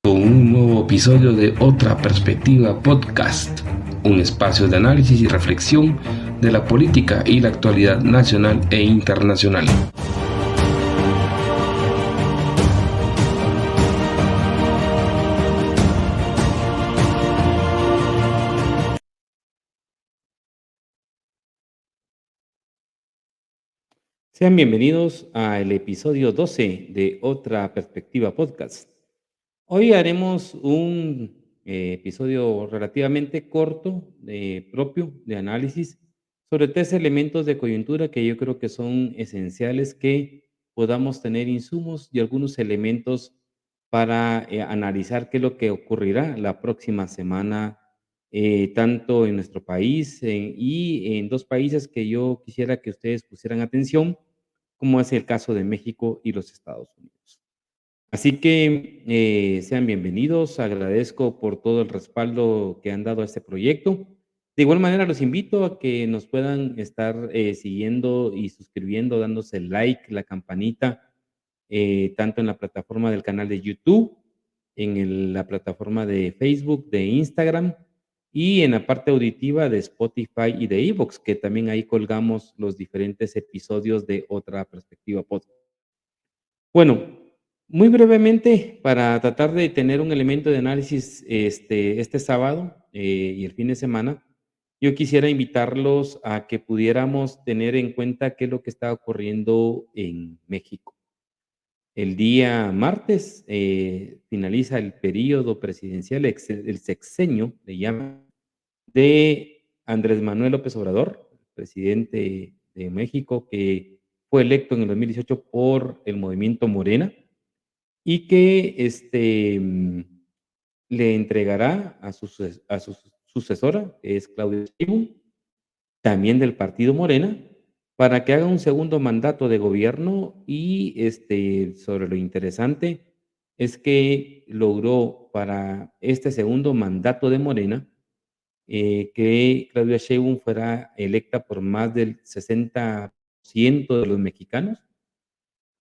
con un nuevo episodio de Otra Perspectiva Podcast, un espacio de análisis y reflexión de la política y la actualidad nacional e internacional. Sean bienvenidos al episodio 12 de Otra Perspectiva Podcast. Hoy haremos un episodio relativamente corto, propio de análisis, sobre 3 elementos de coyuntura que yo creo que son esenciales que podamos tener insumos y algunos elementos para analizar qué es lo que ocurrirá la próxima semana, tanto en nuestro país y en 2 países que yo quisiera que ustedes pusieran atención, como es el caso de México y los Estados Unidos. Así que sean bienvenidos, agradezco por todo el respaldo que han dado a este proyecto. De igual manera, los invito a que nos puedan estar siguiendo y suscribiendo, dándose like, la campanita, tanto en la plataforma del canal de YouTube, la plataforma de Facebook, de Instagram y en la parte auditiva de Spotify y de iVoox, que también ahí colgamos los diferentes episodios de Otra Perspectiva Podcast. Bueno, muy brevemente, para tratar de tener un elemento de análisis este sábado y el fin de semana, yo quisiera invitarlos a que pudiéramos tener en cuenta qué es lo que está ocurriendo en México. El día martes finaliza el periodo presidencial, el sexenio, le llaman, de Andrés Manuel López Obrador, presidente de México, que fue electo en el 2018 por el movimiento Morena y que le entregará a su sucesora, que es Claudia Sheinbaum, también del partido Morena, para que haga un segundo mandato de gobierno y sobre lo interesante es que logró para este segundo mandato de Morena que Claudia Sheinbaum fuera electa por más del 60% de los mexicanos,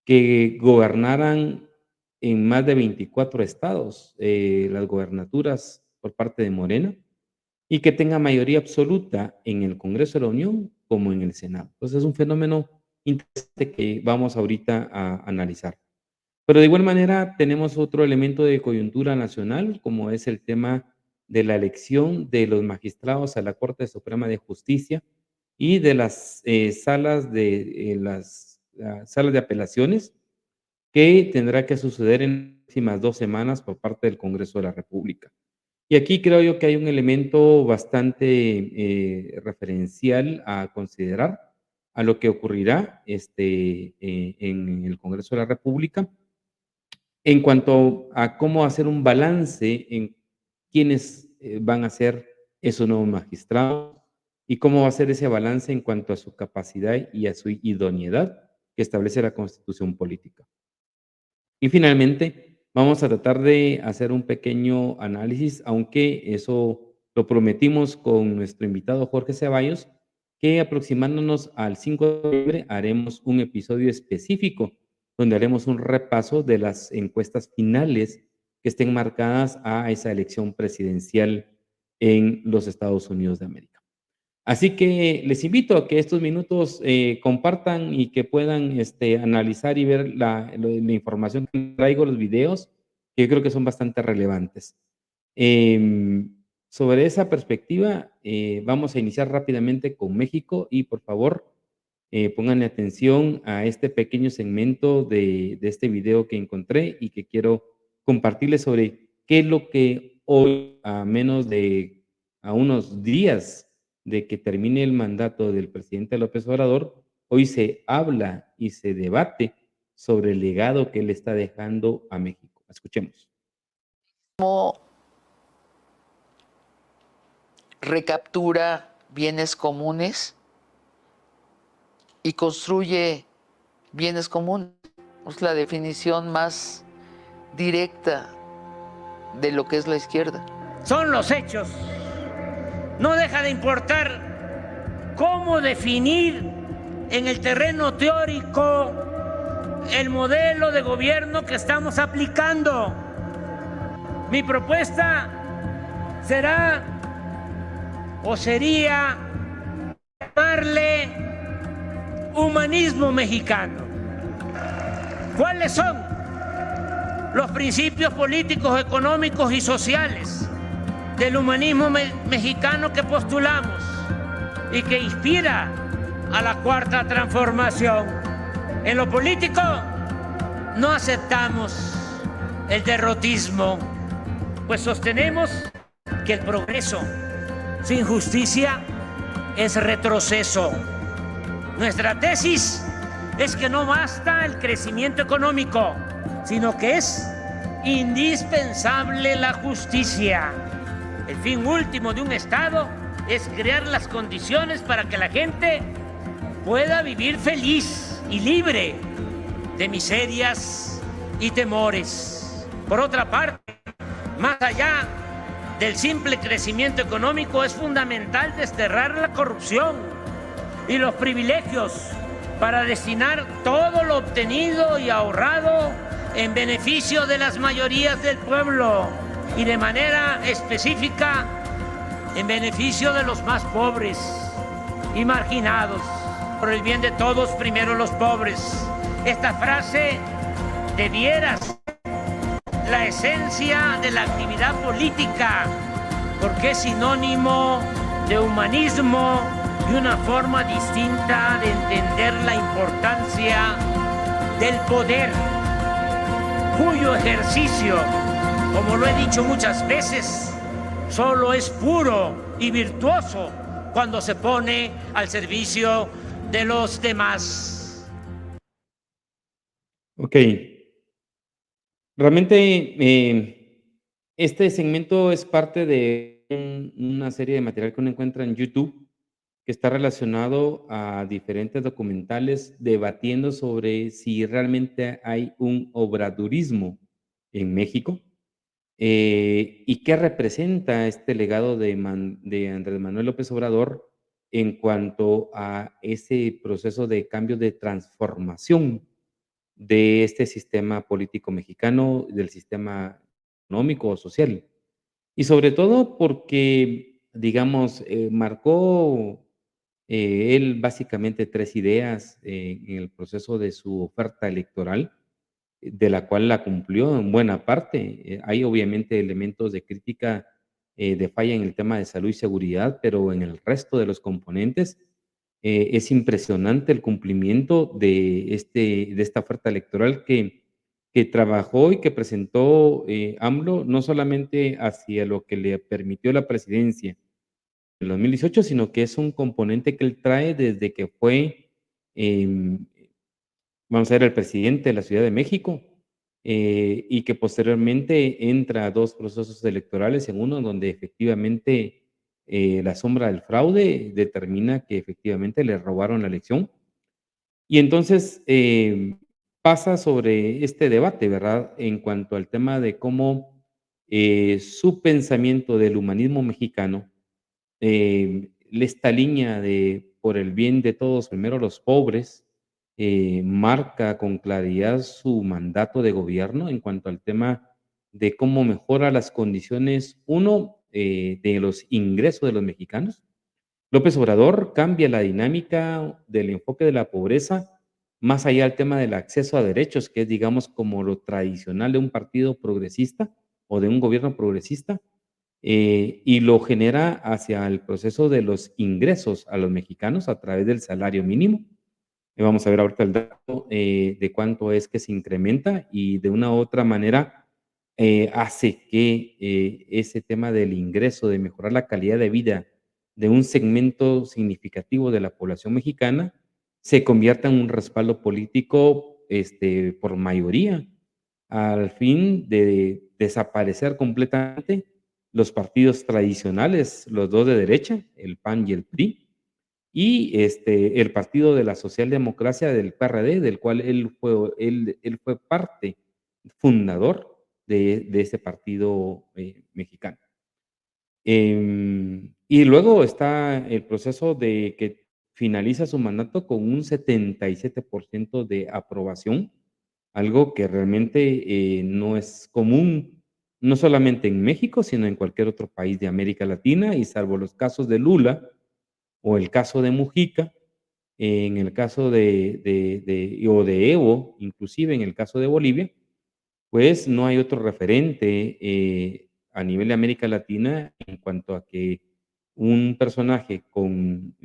que gobernaran en más de 24 estados las gobernaturas por parte de Morena y que tenga mayoría absoluta en el Congreso de la Unión como en el Senado. Entonces es un fenómeno interesante que vamos ahorita a analizar. Pero de igual manera tenemos otro elemento de coyuntura nacional, como es el tema de la elección de los magistrados a la Corte Suprema de Justicia y de las salas de apelaciones, que tendrá que suceder en las próximas 2 semanas por parte del Congreso de la República. Y aquí creo yo que hay un elemento bastante referencial a considerar a lo que ocurrirá en el Congreso de la República en cuanto a cómo hacer un balance en quiénes van a ser esos nuevos magistrados y cómo va a ser ese balance en cuanto a su capacidad y a su idoneidad que establece la Constitución política. Y finalmente, vamos a tratar de hacer un pequeño análisis, aunque eso lo prometimos con nuestro invitado Jorge Ceballos, que aproximándonos al 5 de noviembre haremos un episodio específico donde haremos un repaso de las encuestas finales que estén marcadas a esa elección presidencial en los Estados Unidos de América. Así que les invito a que estos minutos compartan y que puedan analizar y ver la información que traigo, los videos, que yo creo que son bastante relevantes. Sobre esa perspectiva, vamos a iniciar rápidamente con México y por favor, pónganle atención a este pequeño segmento de este video que encontré y que quiero compartirles sobre qué es lo que hoy, a unos días de que termine el mandato del presidente López Obrador, hoy se habla y se debate sobre el legado que él está dejando a México. Escuchemos. ¿Cómo recaptura bienes comunes y construye bienes comunes? Es la definición más directa de lo que es la izquierda. Son los hechos. No deja de importar cómo definir en el terreno teórico el modelo de gobierno que estamos aplicando. Mi propuesta será o sería llamarle humanismo mexicano. ¿Cuáles son los principios políticos, económicos y sociales del humanismo mexicano que postulamos y que inspira a la Cuarta Transformación? En lo político, no aceptamos el derrotismo, pues sostenemos que el progreso sin justicia es retroceso. Nuestra tesis es que no basta el crecimiento económico, sino que es indispensable la justicia. El fin último de un Estado es crear las condiciones para que la gente pueda vivir feliz y libre de miserias y temores. Por otra parte, más allá del simple crecimiento económico, es fundamental desterrar la corrupción y los privilegios para destinar todo lo obtenido y ahorrado en beneficio de las mayorías del pueblo y de manera específica en beneficio de los más pobres y marginados. Por el bien de todos, primero los pobres. Esta frase debiera ser la esencia de la actividad política, porque es sinónimo de humanismo y una forma distinta de entender la importancia del poder, cuyo ejercicio, como lo he dicho muchas veces, solo es puro y virtuoso cuando se pone al servicio de los demás. Ok. Realmente este segmento es parte de una serie de material que uno encuentra en YouTube que está relacionado a diferentes documentales debatiendo sobre si realmente hay un obradurismo en México y qué representa este legado de Andrés Manuel López Obrador en cuanto a ese proceso de cambio de transformación de este sistema político mexicano, del sistema económico o social. Y sobre todo porque, digamos, marcó él básicamente 3 ideas en el proceso de su oferta electoral, de la cual la cumplió en buena parte. Hay obviamente elementos de crítica, de falla en el tema de salud y seguridad, pero en el resto de los componentes, es impresionante el cumplimiento de esta oferta electoral que trabajó y que presentó, AMLO, no solamente hacia lo que le permitió la presidencia en 2018, sino que es un componente que él trae desde que fue, em, vamos a ver, el presidente de la Ciudad de México, y que posteriormente entra a 2 procesos electorales, en uno donde efectivamente, la sombra del fraude determina que efectivamente le robaron la elección. Y entonces, pasa sobre este debate, ¿verdad? En cuanto al tema de cómo, su pensamiento del humanismo mexicano, esta línea de por el bien de todos, primero los pobres, marca con claridad su mandato de gobierno en cuanto al tema de cómo mejora las condiciones, uno, de los ingresos de los mexicanos. López Obrador cambia la dinámica del enfoque de la pobreza más allá del tema del acceso a derechos, que es, digamos, como lo tradicional de un partido progresista o de un gobierno progresista, y lo genera hacia el proceso de los ingresos a los mexicanos a través del salario mínimo. Vamos a ver ahorita el dato de cuánto es que se incrementa y de una u otra manera hace que ese tema del ingreso, de mejorar la calidad de vida de un segmento significativo de la población mexicana, se convierta en un respaldo político por mayoría, al fin de desaparecer completamente los partidos tradicionales, los dos de derecha, el PAN y el PRI, y el Partido de la Socialdemocracia del PRD, del cual él fue parte fundador de ese partido mexicano. Y luego está el proceso de que finaliza su mandato con un 77% de aprobación, algo que realmente no es común no solamente en México, sino en cualquier otro país de América Latina, y salvo los casos de Lula o el caso de Mujica, en el caso o de Evo, inclusive en el caso de Bolivia, pues no hay otro referente a nivel de América Latina en cuanto a que un personaje con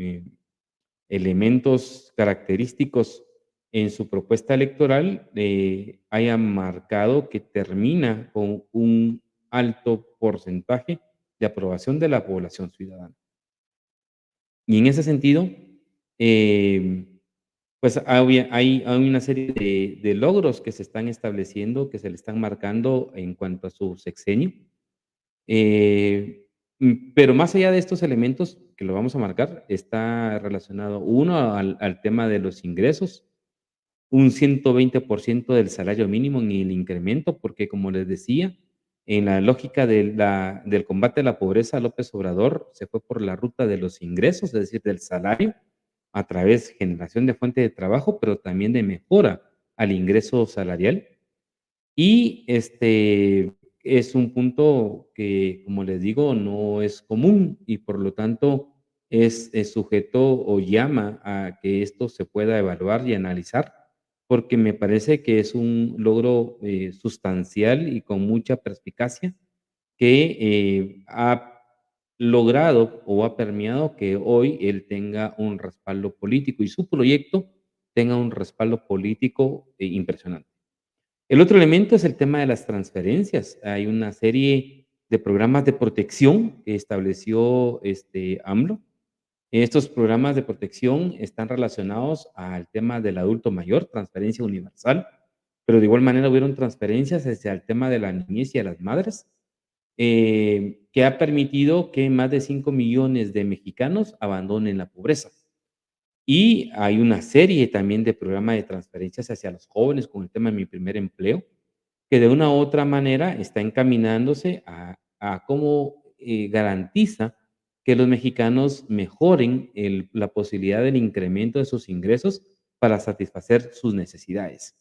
elementos característicos en su propuesta electoral haya marcado que termina con un alto porcentaje de aprobación de la población ciudadana. Y en ese sentido, pues hay una serie de logros que se están estableciendo, que se le están marcando en cuanto a su sexenio. Pero más allá de estos elementos que lo vamos a marcar, está relacionado uno al tema de los ingresos, un 120% del salario mínimo en el incremento, porque como les decía, en la lógica del combate a la pobreza, López Obrador se fue por la ruta de los ingresos, es decir, del salario, a través de generación de fuente de trabajo, pero también de mejora al ingreso salarial. Y es un punto que, como les digo, no es común y por lo tanto es sujeto o llama a que esto se pueda evaluar y analizar, porque me parece que es un logro sustancial y con mucha perspicacia que ha logrado o ha permeado que hoy él tenga un respaldo político y su proyecto tenga un respaldo político impresionante. El otro elemento es el tema de las transferencias. Hay una serie de programas de protección que estableció AMLO. Estos programas de protección están relacionados al tema del adulto mayor, transferencia universal, pero de igual manera hubieron transferencias hacia el tema de la niñez y a las madres, que ha permitido que más de 5 millones de mexicanos abandonen la pobreza. Y hay una serie también de programas de transferencias hacia los jóvenes con el tema de Mi Primer Empleo, que de una u otra manera está encaminándose a cómo garantiza que los mexicanos mejoren la posibilidad del incremento de sus ingresos para satisfacer sus necesidades.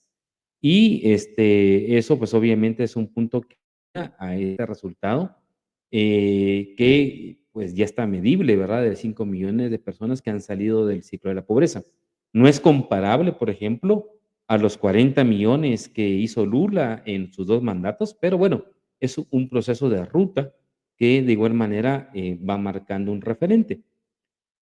Y eso pues obviamente es un punto que a este resultado que pues ya está medible, ¿verdad? De 5 millones de personas que han salido del ciclo de la pobreza. No es comparable, por ejemplo, a los 40 millones que hizo Lula en sus 2 mandatos, pero bueno, es un proceso de ruta que de igual manera va marcando un referente.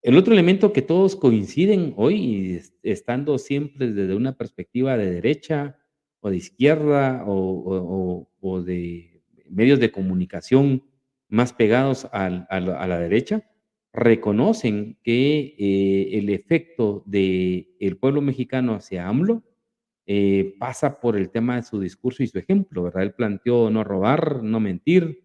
El otro elemento que todos coinciden hoy, y estando siempre desde una perspectiva de derecha o de izquierda o de medios de comunicación más pegados a la derecha, reconocen que el efecto del pueblo mexicano hacia AMLO pasa por el tema de su discurso y su ejemplo, ¿verdad? Él planteó no robar, no mentir,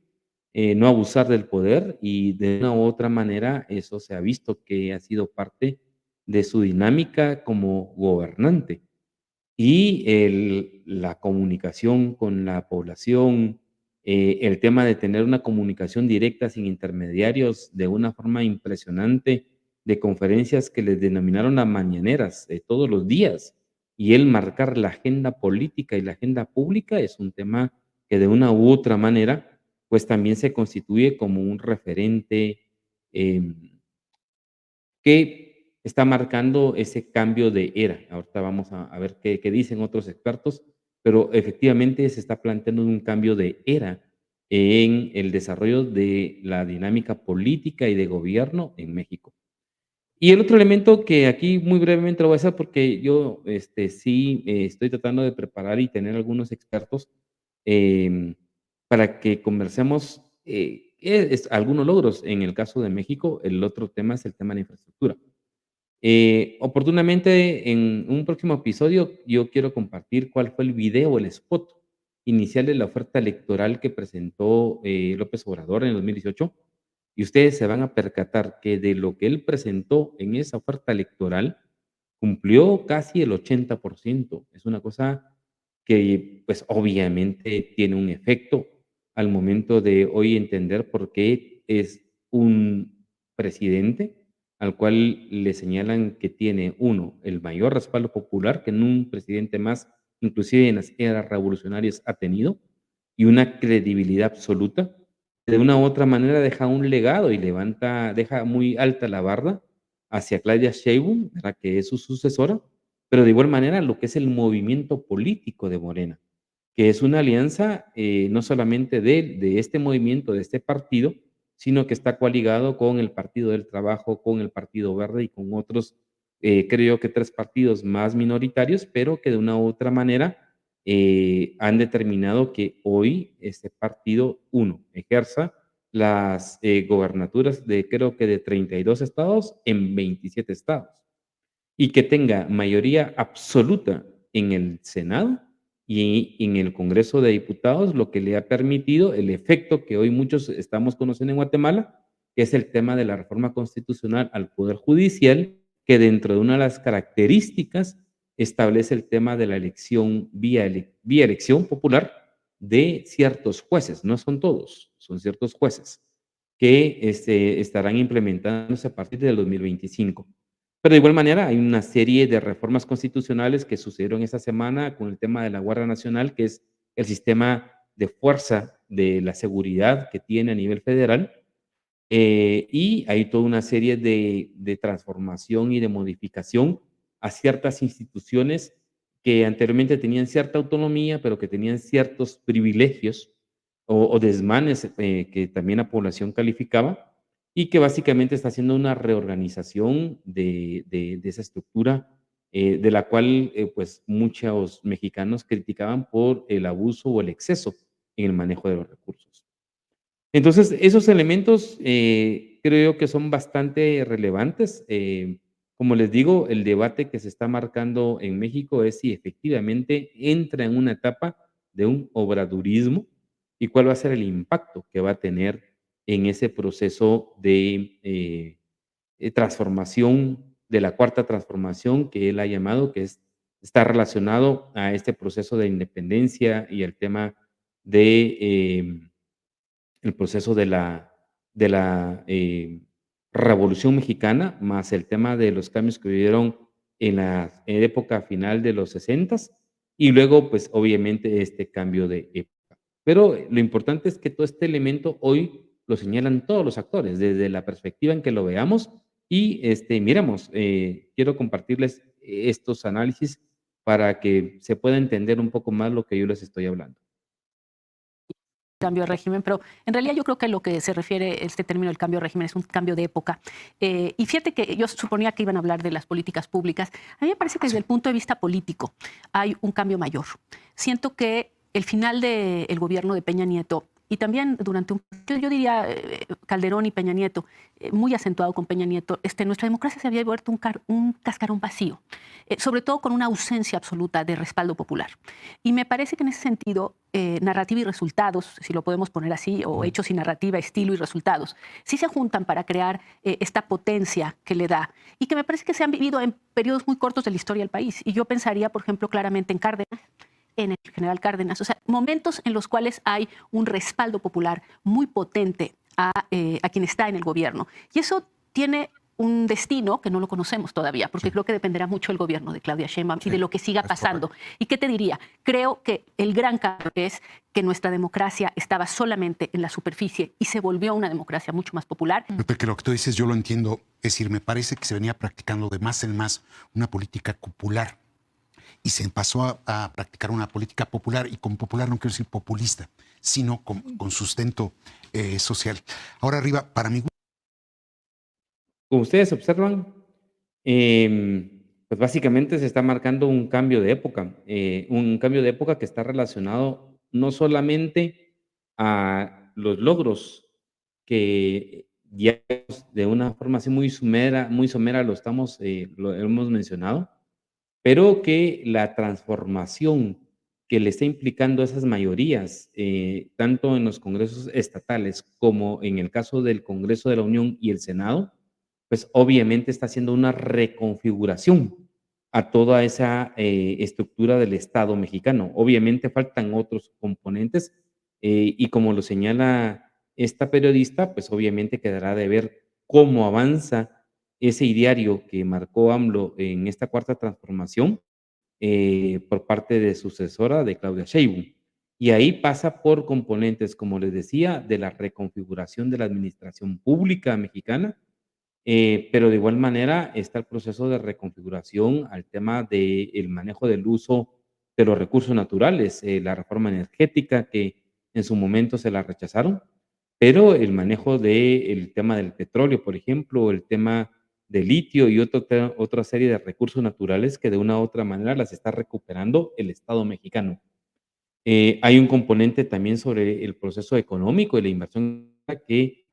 no abusar del poder y de una u otra manera eso se ha visto que ha sido parte de su dinámica como gobernante. Y la comunicación con la población, el tema de tener una comunicación directa sin intermediarios de una forma impresionante, de conferencias que les denominaron las mañaneras todos los días, y él marcar la agenda política y la agenda pública es un tema que de una u otra manera, pues también se constituye como un referente que está marcando ese cambio de era. Ahorita vamos a ver qué dicen otros expertos, pero efectivamente se está planteando un cambio de era en el desarrollo de la dinámica política y de gobierno en México. Y el otro elemento que aquí muy brevemente lo voy a hacer porque yo sí estoy tratando de preparar y tener algunos expertos em, para que conversemos algunos logros. En el caso de México, el otro tema es el tema de la infraestructura. Oportunamente, en un próximo episodio, yo quiero compartir cuál fue el video, el spot inicial de la oferta electoral que presentó López Obrador en el 2018. Y ustedes se van a percatar que de lo que él presentó en esa oferta electoral, cumplió casi el 80%. Es una cosa que, pues, obviamente tiene un efecto al momento de hoy entender por qué es un presidente al cual le señalan que tiene, uno, el mayor respaldo popular que un presidente más, inclusive en las eras revolucionarias, ha tenido, y una credibilidad absoluta, de una u otra manera deja un legado y deja muy alta la barra hacia Claudia Sheinbaum, ¿verdad?, que es su sucesora, pero de igual manera lo que es el movimiento político de Morena, que es una alianza no solamente de este movimiento, de este partido, sino que está coaligado con el Partido del Trabajo, con el Partido Verde y con otros, creo que 3 partidos más minoritarios, pero que de una u otra manera han determinado que hoy este partido, uno, ejerza las gobernaturas de creo que de 32 estados en 27 estados y que tenga mayoría absoluta en el Senado y en el Congreso de Diputados, lo que le ha permitido el efecto que hoy muchos estamos conociendo en Guatemala, que es el tema de la reforma constitucional al Poder Judicial, que dentro de una de las características establece el tema de la elección vía elección popular de ciertos jueces, no son todos, son ciertos jueces, que estarán implementándose a partir del 2025. Pero de igual manera, hay una serie de reformas constitucionales que sucedieron esta semana con el tema de la Guardia Nacional, que es el sistema de fuerza de la seguridad que tiene a nivel federal, y hay toda una serie de transformación y de modificación a ciertas instituciones que anteriormente tenían cierta autonomía, pero que tenían ciertos privilegios o desmanes que también la población calificaba y que básicamente está haciendo una reorganización de esa estructura, de la cual pues muchos mexicanos criticaban por el abuso o el exceso en el manejo de los recursos. Entonces, esos elementos creo que son bastante relevantes. Como les digo, el debate que se está marcando en México es si efectivamente entra en una etapa de un obradurismo y cuál va a ser el impacto que va a tener en ese proceso de transformación, de la cuarta transformación que él ha llamado, está relacionado a este proceso de independencia y el tema de el proceso de la Revolución Mexicana, más el tema de los cambios que hubieron en la época final de los 60 y luego, pues, obviamente, este cambio de época. Pero lo importante es que todo este elemento hoy lo señalan todos los actores, desde la perspectiva en que lo veamos y, miremos, quiero compartirles estos análisis para que se pueda entender un poco más lo que yo les estoy hablando. Cambio de régimen, pero en realidad yo creo que lo que se refiere este término del cambio de régimen es un cambio de época. Y fíjate que yo suponía que iban a hablar de las políticas públicas. A mí me parece que desde el punto de vista político hay un cambio mayor. Siento que el final del gobierno de Peña Nieto y también durante yo diría Calderón y Peña Nieto, muy acentuado con Peña Nieto, nuestra democracia se había vuelto un cascarón vacío, sobre todo con una ausencia absoluta de respaldo popular. Y me parece que en ese sentido, narrativa y resultados, si lo podemos poner así, o hechos y narrativa, estilo y resultados, sí se juntan para crear esta potencia que le da y que me parece que se han vivido en periodos muy cortos de la historia del país. Y yo pensaría, por ejemplo, claramente en Cárdenas, en el general Cárdenas, o sea, momentos en los cuales hay un respaldo popular muy potente a quien está en el gobierno. Y eso tiene un destino que no lo conocemos todavía, porque creo que dependerá mucho del gobierno de Claudia Sheinbaum y de lo que siga pasando. ¿Y qué te diría? Creo que el gran cambio es que nuestra democracia estaba solamente en la superficie y se volvió una democracia mucho más popular. Porque lo que tú dices yo lo entiendo, es decir, me parece que se venía practicando de más en más una política popular y se pasó a practicar una política popular, y con popular no quiero decir populista, sino con sustento social. Ahora arriba, para mí... Como ustedes observan, pues básicamente se está marcando un cambio de época que está relacionado no solamente a los logros que ya de una forma así muy somera lo hemos mencionado, pero que la transformación que le está implicando a esas mayorías, tanto en los congresos estatales como en el caso del Congreso de la Unión y el Senado, pues obviamente está haciendo una reconfiguración a toda esa estructura del Estado mexicano. Obviamente faltan otros componentes y como lo señala esta periodista, pues obviamente quedará de ver cómo avanza ese ideario que marcó AMLO en esta cuarta transformación por parte de sucesora de Claudia Sheinbaum. Y ahí pasa por componentes, como les decía, de la reconfiguración de la administración pública mexicana, pero de igual manera está el proceso de reconfiguración al tema del manejo del uso de los recursos naturales, la reforma energética que en su momento se la rechazaron, pero el manejo del tema del petróleo, por ejemplo, el tema del litio y otra serie de recursos naturales que de una u otra manera las está recuperando el Estado mexicano. Hay un componente también sobre el proceso económico y la inversión que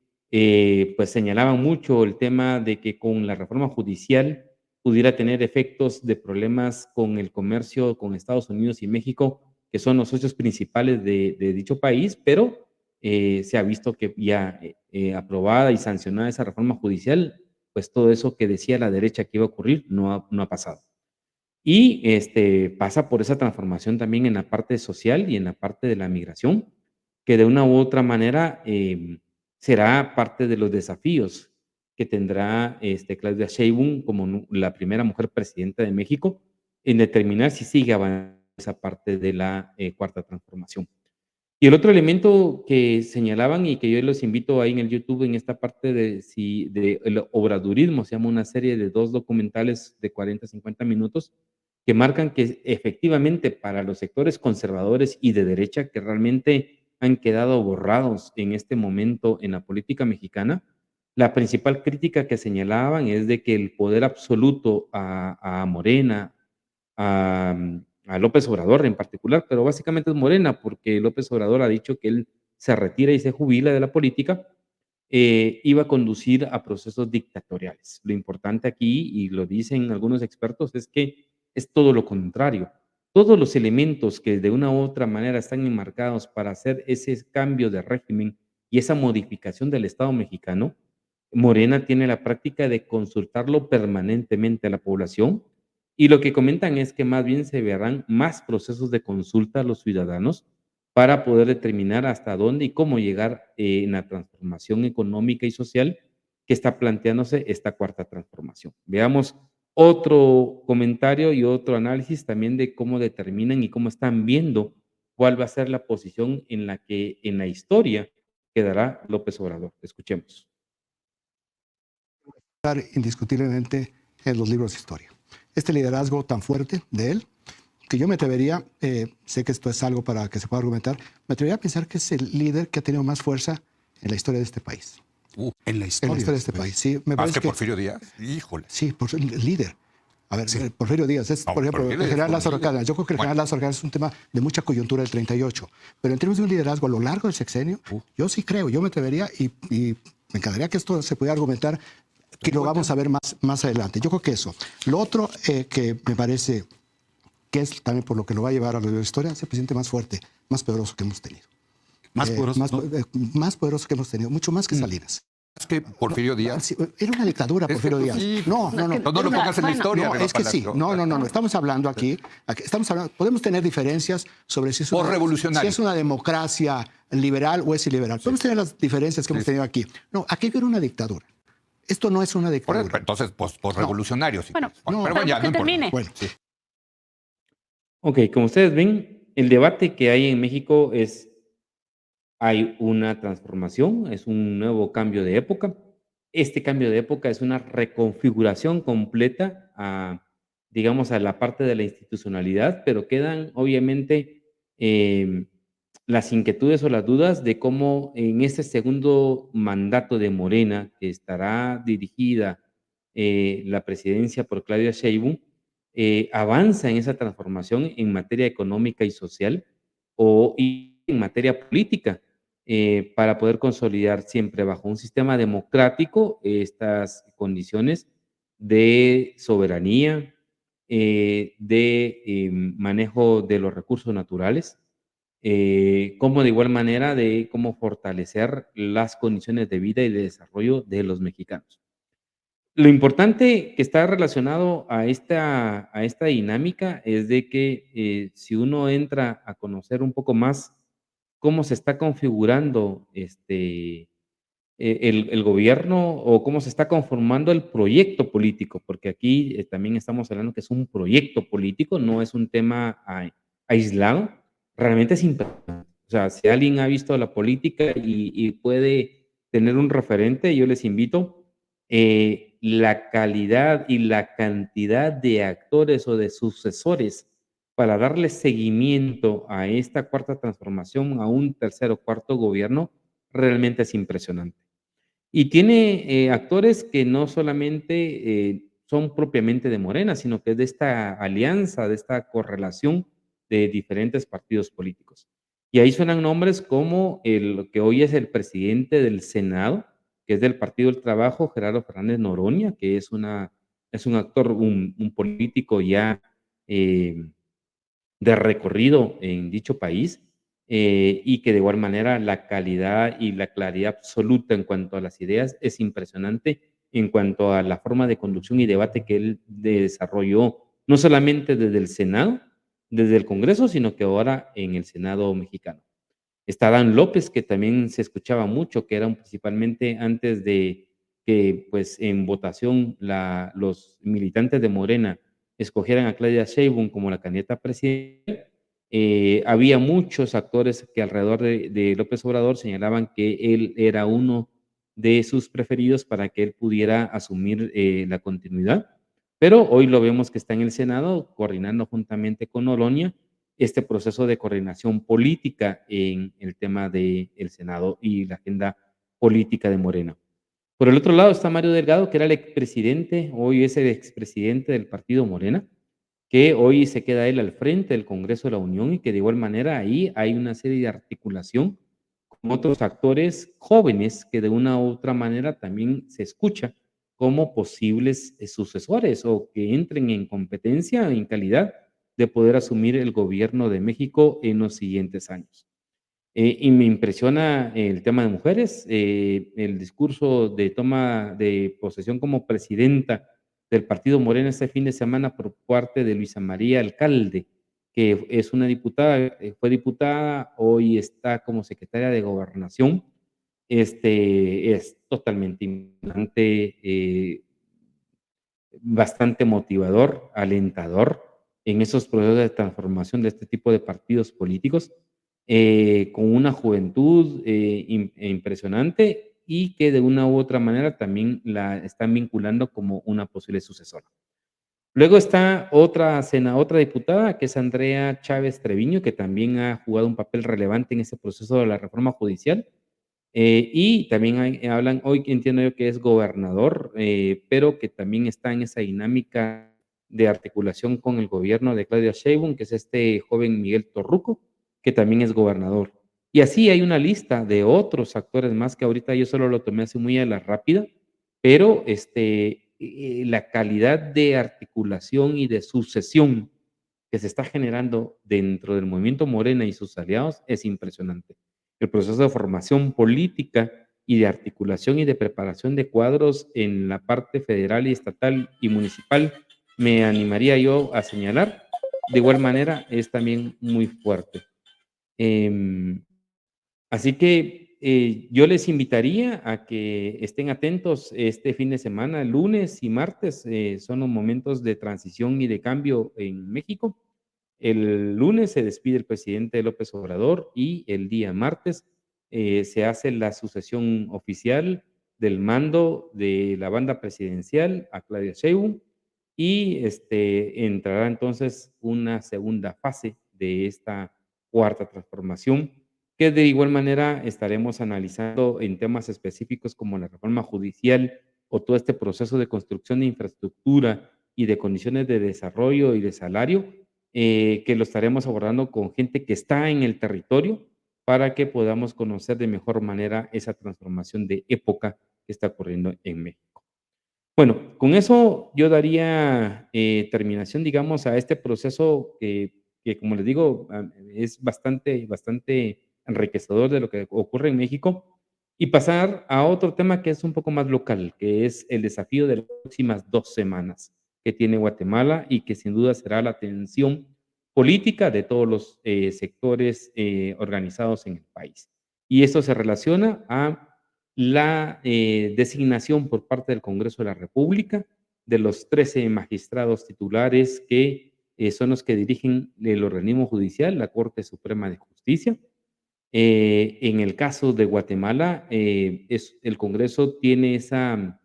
pues señalaban mucho el tema de que con la reforma judicial pudiera tener efectos de problemas con el comercio con Estados Unidos y México, que son los socios principales de dicho país, pero se ha visto que ya aprobada y sancionada esa reforma judicial, pues todo eso que decía la derecha que iba a ocurrir no ha pasado. Y pasa por esa transformación también en la parte social y en la parte de la migración, que de una u otra manera será parte de los desafíos que tendrá Claudia Sheinbaum como la primera mujer presidenta de México en determinar si sigue avanzando esa parte de la cuarta transformación. Y el otro elemento que señalaban y que yo los invito ahí en el YouTube, en esta parte de si de el obradurismo, se llama una serie de 2 documentales de 40, 50 minutos, que marcan que efectivamente para los sectores conservadores y de derecha que realmente han quedado borrados en este momento en la política mexicana, la principal crítica que señalaban es de que el poder absoluto a Morena, a López Obrador en particular, pero básicamente es Morena, porque López Obrador ha dicho que él se retira y se jubila de la política, iba a conducir a procesos dictatoriales. Lo importante aquí, y lo dicen algunos expertos, es que es todo lo contrario. Todos los elementos que de una u otra manera están enmarcados para hacer ese cambio de régimen y esa modificación del Estado mexicano, Morena tiene la práctica de consultarlo permanentemente a la población y lo que comentan es que más bien se verán más procesos de consulta a los ciudadanos para poder determinar hasta dónde y cómo llegar en la transformación económica y social que está planteándose esta cuarta transformación. Veamos otro comentario y otro análisis también de cómo determinan y cómo están viendo cuál va a ser la posición en la que en la historia quedará López Obrador. Escuchemos. Indiscutiblemente en los libros de historia. Este liderazgo tan fuerte de él, que yo me atrevería, sé que esto es algo para que se pueda argumentar, me atrevería a pensar que es el líder que ha tenido más fuerza en la historia de este país. En la historia de este país, sí. Me parece que Porfirio Díaz, híjole. Sí, el líder. A ver, sí. Porfirio Díaz es, por ejemplo, el general Lázaro Cárdenas. Yo creo que el general Lázaro Cárdenas es un tema de mucha coyuntura del 38, pero en términos de un liderazgo a lo largo del sexenio, yo sí creo, yo me atrevería y me encantaría que esto se pudiera argumentar, que lo vamos a ver más adelante. Yo creo que eso. Lo otro que me parece que es también por lo que lo va a llevar a la historia, es el presidente más fuerte, más poderoso que hemos tenido. Más poderoso. Más poderoso que hemos tenido, mucho más que Salinas. Es que Porfirio Díaz. Era una dictadura, Porfirio Díaz. Sí. No lo pongas en la historia. No, es que sí. No. Estamos hablando aquí. Podemos tener diferencias sobre si es una democracia liberal o es iliberal. Podemos tener las diferencias que hemos tenido aquí. No, aquí era una dictadura. Esto no es una dictadura. Entonces, revolucionario. Sí. Bueno, pero ya, no termine. Bueno, sí. Ok, como ustedes ven, el debate que hay en México es, hay una transformación, es un nuevo cambio de época. Este cambio de época es una reconfiguración completa digamos, a la parte de la institucionalidad, pero quedan obviamente las inquietudes o las dudas de cómo en este segundo mandato de Morena, que estará dirigida la presidencia por Claudia Sheinbaum, avanza en esa transformación en materia económica y social y en materia política para poder consolidar siempre bajo un sistema democrático estas condiciones de soberanía, de manejo de los recursos naturales, como de igual manera de cómo fortalecer las condiciones de vida y de desarrollo de los mexicanos. Lo importante que está relacionado a esta dinámica es de que si uno entra a conocer un poco más cómo se está configurando el gobierno o cómo se está conformando el proyecto político, porque aquí también estamos hablando que es un proyecto político, no es un tema aislado. realmente es impresionante. O sea, si alguien ha visto la política y puede tener un referente, yo les invito, la calidad y la cantidad de actores o de sucesores para darle seguimiento a esta cuarta transformación, a un tercer o cuarto gobierno, realmente es impresionante. Y tiene actores que no solamente son propiamente de Morena, sino que es de esta alianza, de esta correlación de diferentes partidos políticos. Y ahí suenan nombres como el que hoy es el presidente del Senado, que es del Partido del Trabajo, Gerardo Fernández Noroña, que es un actor, un político ya eh, de recorrido en dicho país, y que de igual manera la calidad y la claridad absoluta en cuanto a las ideas es impresionante en cuanto a la forma de conducción y debate que él desarrolló, no solamente desde el Senado, desde el Congreso, sino que ahora en el Senado mexicano. Está Dan López, que también se escuchaba mucho, que eran principalmente antes de que, pues, en votación los militantes de Morena escogieran a Claudia Sheinbaum como la candidata presidencial. Había muchos actores que alrededor de López Obrador señalaban que él era uno de sus preferidos para que él pudiera asumir la continuidad. Pero hoy lo vemos que está en el Senado, coordinando juntamente con Oroña este proceso de coordinación política en el tema del Senado y la agenda política de Morena. Por el otro lado está Mario Delgado, que era el expresidente, hoy es el expresidente del partido Morena, que hoy se queda él al frente del Congreso de la Unión y que de igual manera ahí hay una serie de articulación con otros actores jóvenes que de una u otra manera también se escucha como posibles sucesores o que entren en competencia, en calidad de poder asumir el gobierno de México en los siguientes años. Y me impresiona el tema de mujeres, el discurso de toma de posesión como presidenta del partido Morena este fin de semana por parte de Luisa María Alcalde, que es una diputada, fue diputada, hoy está como secretaria de Gobernación. Es totalmente importante, bastante motivador, alentador en esos procesos de transformación de este tipo de partidos políticos, con una juventud impresionante y que de una u otra manera también la están vinculando como una posible sucesora. Luego está otra diputada, que es Andrea Chávez Treviño, que también ha jugado un papel relevante en ese proceso de la reforma judicial. Y también hablan hoy, que entiendo yo que es gobernador, pero que también está en esa dinámica de articulación con el gobierno de Claudia Sheinbaum, que es este joven Miguel Torruco, que también es gobernador. Y así hay una lista de otros actores más que ahorita yo solo lo tomé así muy a la rápida, pero la calidad de articulación y de sucesión que se está generando dentro del movimiento Morena y sus aliados es impresionante. El proceso de formación política y de articulación y de preparación de cuadros en la parte federal y estatal y municipal, me animaría yo a señalar, de igual manera es también muy fuerte. Em, Así que yo les invitaría a que estén atentos este fin de semana, lunes y martes, son los momentos de transición y de cambio en México. El lunes se despide el presidente López Obrador y el día martes se hace la sucesión oficial del mando de la banda presidencial a Claudia Sheinbaum y entrará entonces una segunda fase de esta cuarta transformación que de igual manera estaremos analizando en temas específicos como la reforma judicial o todo este proceso de construcción de infraestructura y de condiciones de desarrollo y de salario, que lo estaremos abordando con gente que está en el territorio para que podamos conocer de mejor manera esa transformación de época que está ocurriendo en México. Bueno, con eso yo daría terminación, digamos, a este proceso que, como les digo, es bastante enriquecedor de lo que ocurre en México y pasar a otro tema que es un poco más local, que es el desafío de las próximas 2 semanas que tiene Guatemala y que sin duda será la atención política de todos los sectores organizados en el país. Y esto se relaciona a la designación por parte del Congreso de la República de los 13 magistrados titulares que son los que dirigen el organismo judicial, la Corte Suprema de Justicia. En el caso de Guatemala, el Congreso tiene esa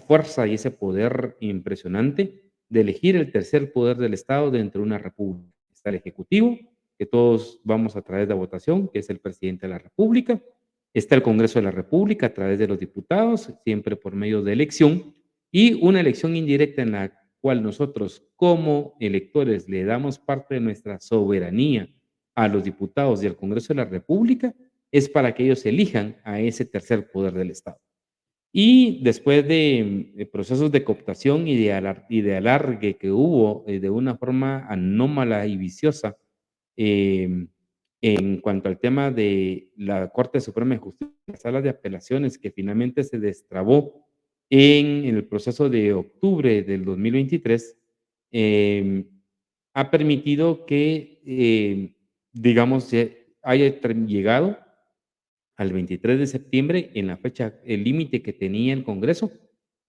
fuerza y ese poder impresionante de elegir el tercer poder del Estado dentro de una república. Está el Ejecutivo, que todos vamos a través de votación, que es el presidente de la República. Está el Congreso de la República a través de los diputados, siempre por medio de elección, y una elección indirecta en la cual nosotros como electores le damos parte de nuestra soberanía a los diputados y al Congreso de la República, es para que ellos elijan a ese tercer poder del Estado. Y después de procesos de cooptación y de alargue que hubo de una forma anómala y viciosa en cuanto al tema de la Corte Suprema de Justicia, la sala de apelaciones que finalmente se destrabó en el proceso de octubre del 2023, ha permitido que, digamos, haya llegado al 23 de septiembre, en la fecha, el límite que tenía el Congreso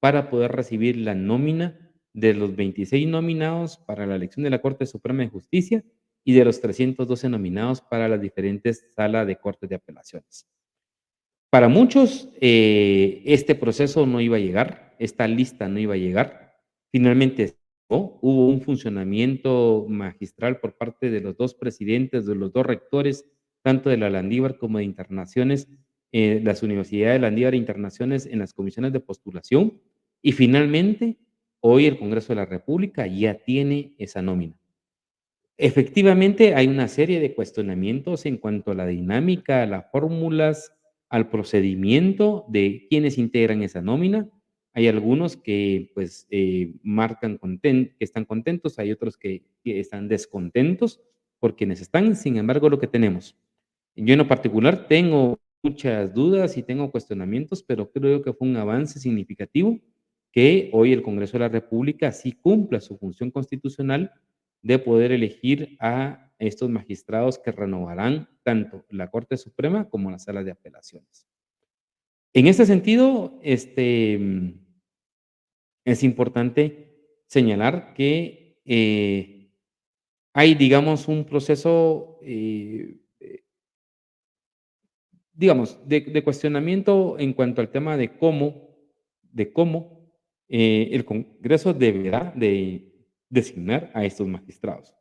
para poder recibir la nómina de los 26 nominados para la elección de la Corte Suprema de Justicia y de los 312 nominados para las diferentes salas de cortes de apelaciones. Para muchos, este proceso no iba a llegar, esta lista no iba a llegar. Finalmente, hubo un funcionamiento magistral por parte de los dos presidentes, de los dos rectores, tanto de la Landívar como de Internaciones, las universidades de Landívar e Internaciones en las comisiones de postulación, y finalmente, hoy el Congreso de la República ya tiene esa nómina. Efectivamente, hay una serie de cuestionamientos en cuanto a la dinámica, a las fórmulas, al procedimiento de quienes integran esa nómina. Hay algunos que pues marcan que están contentos, hay otros que están descontentos por quienes están, sin embargo, lo que tenemos. Yo en lo particular tengo muchas dudas y tengo cuestionamientos, pero creo que fue un avance significativo que hoy el Congreso de la República sí cumpla su función constitucional de poder elegir a estos magistrados que renovarán tanto la Corte Suprema como la Sala de Apelaciones. En este sentido, es importante señalar que hay, digamos, un proceso, digamos, de cuestionamiento en cuanto al tema de cómo el Congreso deberá de designar a estos magistrados.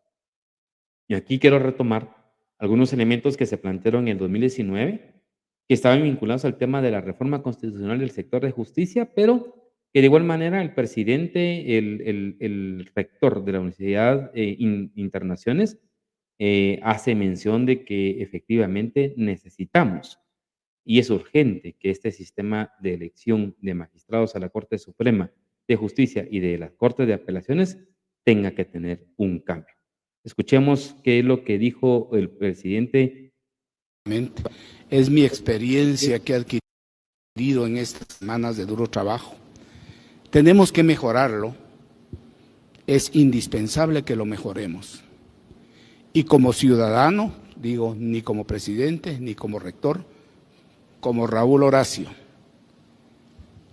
Y aquí quiero retomar algunos elementos que se plantearon en el 2019, que estaban vinculados al tema de la reforma constitucional del sector de justicia, pero que de igual manera el presidente, el rector de la Universidad Internaciones, hace mención de que efectivamente necesitamos y es urgente que este sistema de elección de magistrados a la Corte Suprema de Justicia y de las Cortes de Apelaciones tenga que tener un cambio. Escuchemos qué es lo que dijo el presidente. Es mi experiencia que he adquirido en estas semanas de duro trabajo. Tenemos que mejorarlo. Es indispensable que lo mejoremos. Y como ciudadano, digo, ni como presidente, ni como rector, como Raúl Horacio.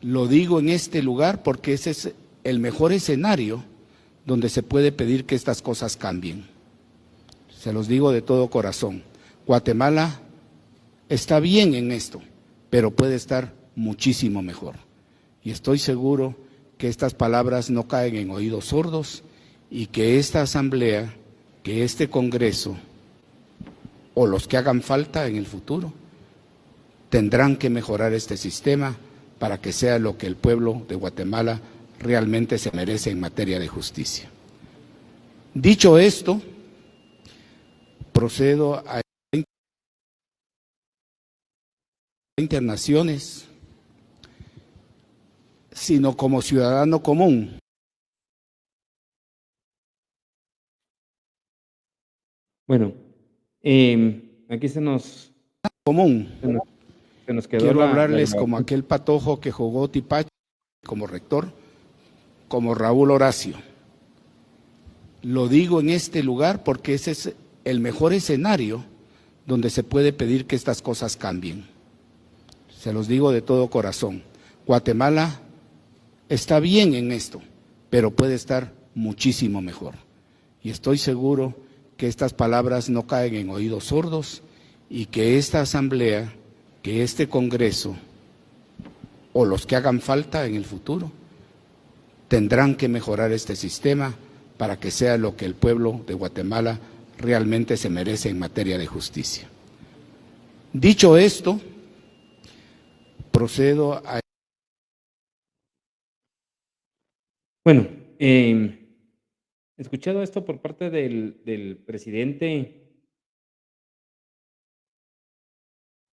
Lo digo en este lugar porque ese es el mejor escenario donde se puede pedir que estas cosas cambien. Se los digo de todo corazón. Guatemala está bien en esto, pero puede estar muchísimo mejor. Y estoy seguro que estas palabras no caen en oídos sordos y que esta asamblea, que este Congreso, o los que hagan falta en el futuro, tendrán que mejorar este sistema para que sea lo que el pueblo de Guatemala realmente se merece en materia de justicia. Dicho esto, procedo a Internaciones, sino como ciudadano común. Bueno, aquí se nos quedó. Quiero hablarles como aquel patojo que jugó Tipache como rector, como Raúl Horacio. Lo digo en este lugar porque ese es el mejor escenario donde se puede pedir que estas cosas cambien. Se los digo de todo corazón. Guatemala está bien en esto, pero puede estar muchísimo mejor. Y Y estoy seguro que estas palabras no caen en oídos sordos y que esta asamblea, que este Congreso, o los que hagan falta en el futuro, tendrán que mejorar este sistema para que sea lo que el pueblo de Guatemala realmente se merece en materia de justicia. Dicho esto, procedo a... Bueno, escuchado esto por parte del presidente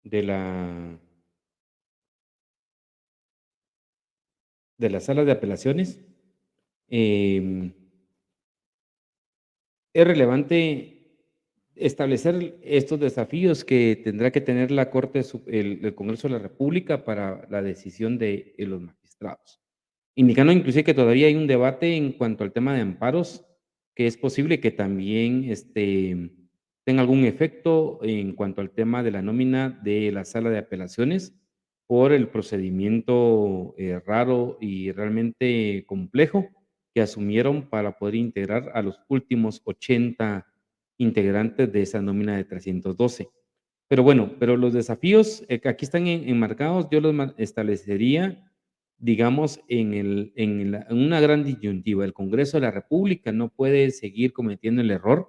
de la sala de apelaciones, es relevante establecer estos desafíos que tendrá que tener la Corte, el Congreso de la República para la decisión de los magistrados. Indicando inclusive que todavía hay un debate en cuanto al tema de amparos, que es posible que también tenga algún efecto en cuanto al tema de la nómina de la sala de apelaciones por el procedimiento raro y realmente complejo que asumieron para poder integrar a los últimos 80 integrantes de esa nómina de 312. Pero bueno, los desafíos que aquí están enmarcados, yo los establecería, digamos, en una gran disyuntiva. El Congreso de la República no puede seguir cometiendo el error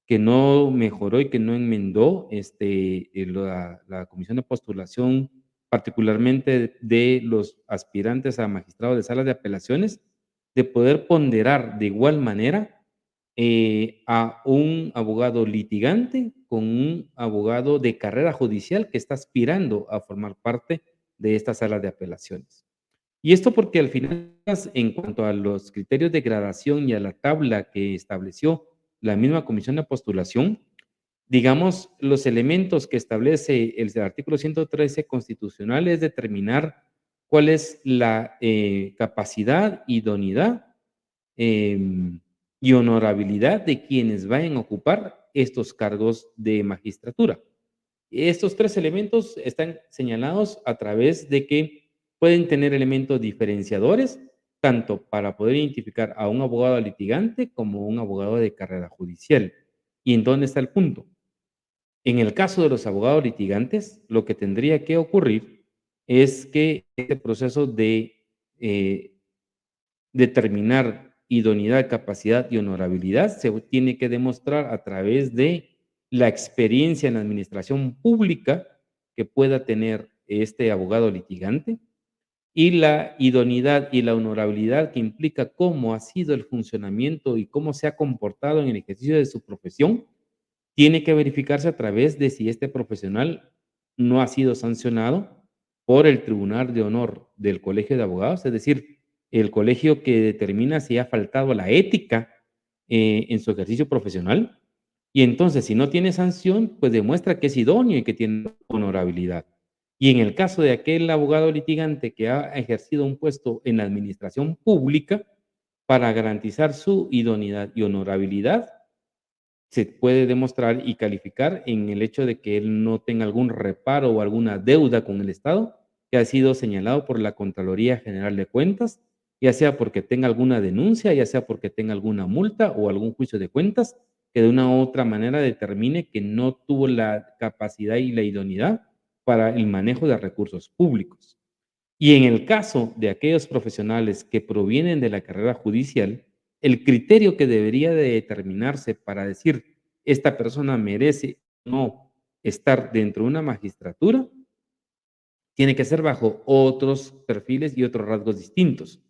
que no mejoró y que no enmendó la comisión de postulación, particularmente de los aspirantes a magistrados de salas de apelaciones, de poder ponderar de igual manera a un abogado litigante con un abogado de carrera judicial que está aspirando a formar parte de esta sala de apelaciones. Y esto porque al final, en cuanto a los criterios de gradación y a la tabla que estableció la misma comisión de postulación, digamos, los elementos que establece el artículo 113 constitucional es determinar cuál es la capacidad, idoneidad y honorabilidad de quienes vayan a ocupar estos cargos de magistratura. Estos tres elementos están señalados a través de que pueden tener elementos diferenciadores, tanto para poder identificar a un abogado litigante como un abogado de carrera judicial. ¿Y en dónde está el punto? En el caso de los abogados litigantes, lo que tendría que ocurrir es que este proceso de determinar idoneidad, capacidad y honorabilidad se tiene que demostrar a través de la experiencia en la administración pública que pueda tener este abogado litigante y la idoneidad y la honorabilidad que implica cómo ha sido el funcionamiento y cómo se ha comportado en el ejercicio de su profesión, tiene que verificarse a través de si este profesional no ha sido sancionado por el Tribunal de Honor del Colegio de Abogados, es decir, el colegio que determina si ha faltado la ética en su ejercicio profesional. Y entonces, si no tiene sanción, pues demuestra que es idóneo y que tiene honorabilidad. Y en el caso de aquel abogado litigante que ha ejercido un puesto en la administración pública, para garantizar su idoneidad y honorabilidad, se puede demostrar y calificar en el hecho de que él no tenga algún reparo o alguna deuda con el Estado que ha sido señalado por la Contraloría General de Cuentas, ya sea porque tenga alguna denuncia, ya sea porque tenga alguna multa o algún juicio de cuentas que de una u otra manera determine que no tuvo la capacidad y la idoneidad para el manejo de recursos públicos. Y en el caso de aquellos profesionales que provienen de la carrera judicial, el criterio que debería de determinarse para decir esta persona merece o no estar dentro de una magistratura tiene que ser bajo otros perfiles y otros rasgos distintos.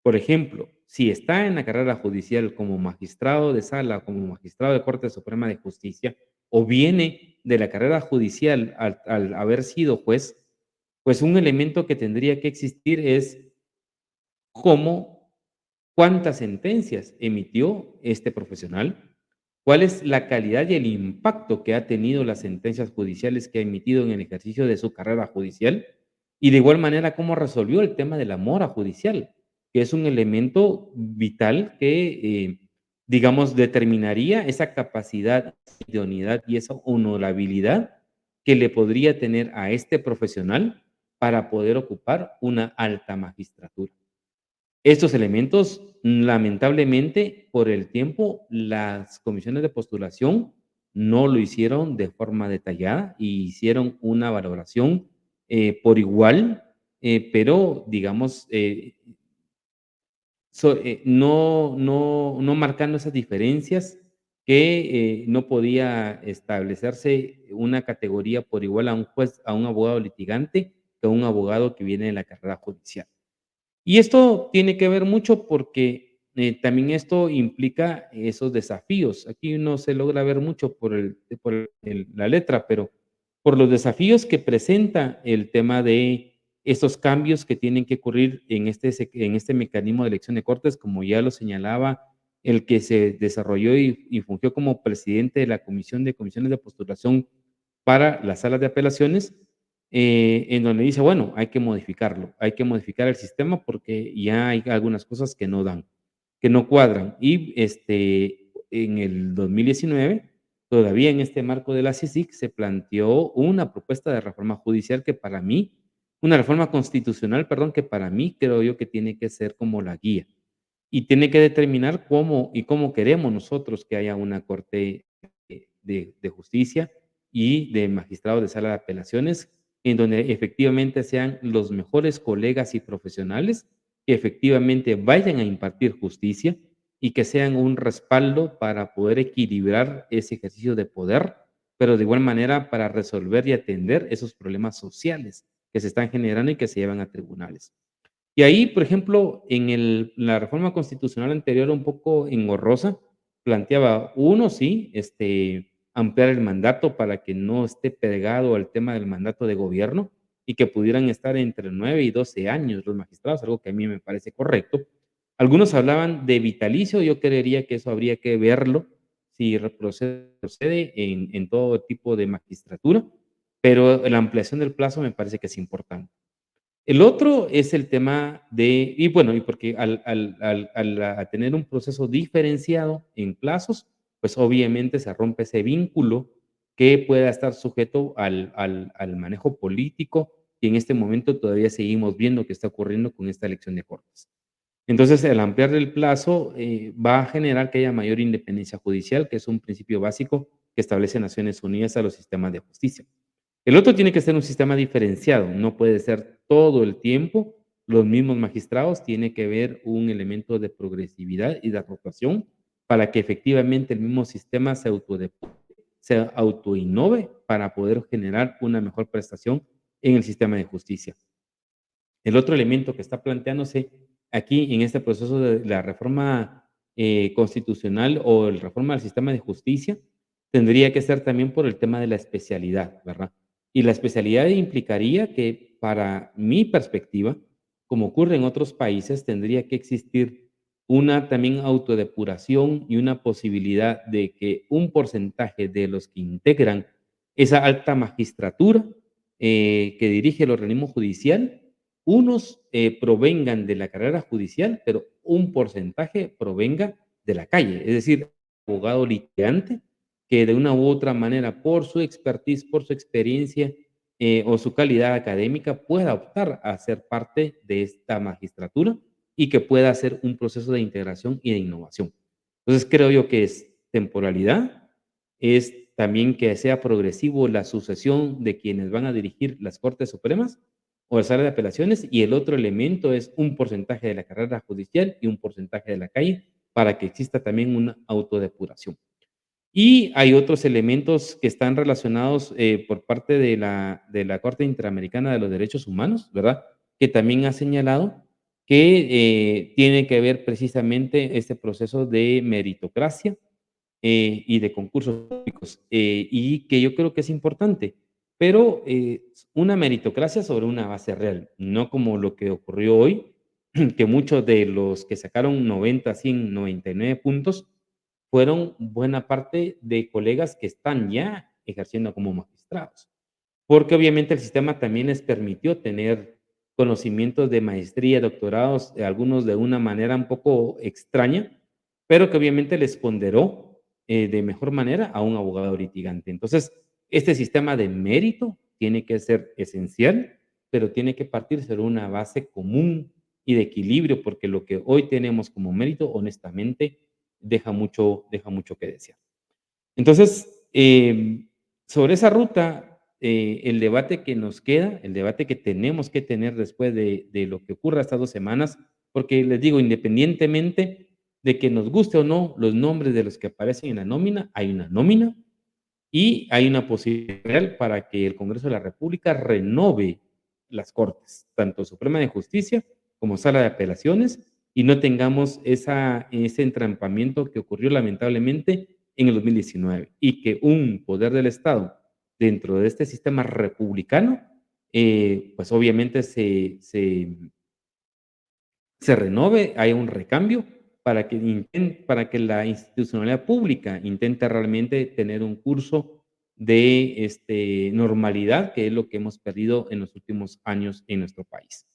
Por ejemplo, si está en la carrera judicial como magistrado de sala, como magistrado de Corte Suprema de Justicia, o viene de la carrera judicial al haber sido juez, pues un elemento que tendría que existir es cuántas sentencias emitió este profesional, cuál es la calidad y el impacto que ha tenido las sentencias judiciales que ha emitido en el ejercicio de su carrera judicial, y de igual manera cómo resolvió el tema de la mora judicial, que es un elemento vital que, digamos, determinaría esa capacidad, idoneidad y esa honorabilidad que le podría tener a este profesional para poder ocupar una alta magistratura. Estos elementos, lamentablemente, por el tiempo, las comisiones de postulación no lo hicieron de forma detallada y hicieron una valoración por igual, pero digamos, no marcando esas diferencias que no podía establecerse una categoría por igual a un juez, a un abogado litigante, que a un abogado que viene de la carrera judicial. Y esto tiene que ver mucho porque también esto implica esos desafíos. Aquí no se logra ver mucho por la letra, pero por los desafíos que presenta el tema de estos cambios que tienen que ocurrir en este mecanismo de elección de cortes, como ya lo señalaba el que se desarrolló y fungió como presidente de la Comisión de Comisiones de Postulación para las salas de apelaciones, en donde dice, bueno, hay que modificarlo, hay que modificar el sistema porque ya hay algunas cosas que no dan, que no cuadran. Y en el 2019, todavía en este marco de la CICIG, se planteó una propuesta de reforma judicial que para mí, una reforma constitucional, perdón, que para mí creo yo que tiene que ser como la guía y tiene que determinar cómo queremos nosotros que haya una corte de justicia y de magistrados de sala de apelaciones, en donde efectivamente sean los mejores colegas y profesionales que efectivamente vayan a impartir justicia y que sean un respaldo para poder equilibrar ese ejercicio de poder, pero de igual manera para resolver y atender esos problemas sociales que se están generando y que se llevan a tribunales. Y ahí, por ejemplo, en la reforma constitucional anterior, un poco engorrosa, planteaba, uno, sí, ampliar el mandato para que no esté pegado al tema del mandato de gobierno y que pudieran estar entre 9 y 12 años los magistrados, algo que a mí me parece correcto. Algunos hablaban de vitalicio, yo creería que eso habría que verlo si procede en todo tipo de magistratura, pero la ampliación del plazo me parece que es importante. El otro es el tema y bueno, y porque al tener un proceso diferenciado en plazos, pues obviamente se rompe ese vínculo que pueda estar sujeto al manejo político que en este momento todavía seguimos viendo que está ocurriendo con esta elección de cortes. Entonces, el ampliar el plazo va a generar que haya mayor independencia judicial, que es un principio básico que establece Naciones Unidas a los sistemas de justicia. El otro tiene que ser un sistema diferenciado, no puede ser todo el tiempo los mismos magistrados, tiene que haber un elemento de progresividad y de rotación para que efectivamente el mismo sistema se autoinnove para poder generar una mejor prestación en el sistema de justicia. El otro elemento que está planteándose aquí en este proceso de la reforma constitucional o la reforma del sistema de justicia tendría que ser también por el tema de la especialidad, ¿verdad? Y la especialidad implicaría que, para mi perspectiva, como ocurre en otros países, tendría que existir una también autodepuración y una posibilidad de que un porcentaje de los que integran esa alta magistratura que dirige el organismo judicial, unos provengan de la carrera judicial, pero un porcentaje provenga de la calle, es decir, abogado litigante que de una u otra manera, por su expertise, por su experiencia o su calidad académica, pueda optar a ser parte de esta magistratura y que pueda hacer un proceso de integración y de innovación. Entonces, creo yo que es temporalidad, es también que sea progresivo la sucesión de quienes van a dirigir las Cortes Supremas o la sala de apelaciones, y el otro elemento es un porcentaje de la carrera judicial y un porcentaje de la calle para que exista también una autodepuración. Y hay otros elementos que están relacionados por parte de la Corte Interamericana de los Derechos Humanos, ¿verdad? Que también ha señalado que tiene que ver precisamente este proceso de meritocracia y de concursos públicos, y que yo creo que es importante, pero una meritocracia sobre una base real, no como lo que ocurrió hoy, que muchos de los que sacaron 90, 100, 99 puntos fueron buena parte de colegas que están ya ejerciendo como magistrados, porque obviamente el sistema también les permitió tener conocimientos de maestría, doctorados, algunos de una manera un poco extraña, pero que obviamente les ponderó de mejor manera a un abogado litigante. Entonces, este sistema de mérito tiene que ser esencial, pero tiene que partir sobre una base común y de equilibrio, porque lo que hoy tenemos como mérito, honestamente, deja mucho que desear. Entonces, sobre esa ruta, el debate que nos queda, el debate que tenemos que tener después de lo que ocurra estas 2 semanas, porque les digo, independientemente de que nos guste o no los nombres de los que aparecen en la nómina, hay una nómina y hay una posibilidad real para que el Congreso de la República renove las Cortes, tanto Suprema de Justicia como Sala de Apelaciones, y no tengamos ese entrampamiento que ocurrió lamentablemente en el 2019, y que un poder del Estado dentro de este sistema republicano, pues obviamente se renove, haya un recambio para que la institucionalidad pública intente realmente tener un curso de normalidad, que es lo que hemos perdido en los últimos años en nuestro país.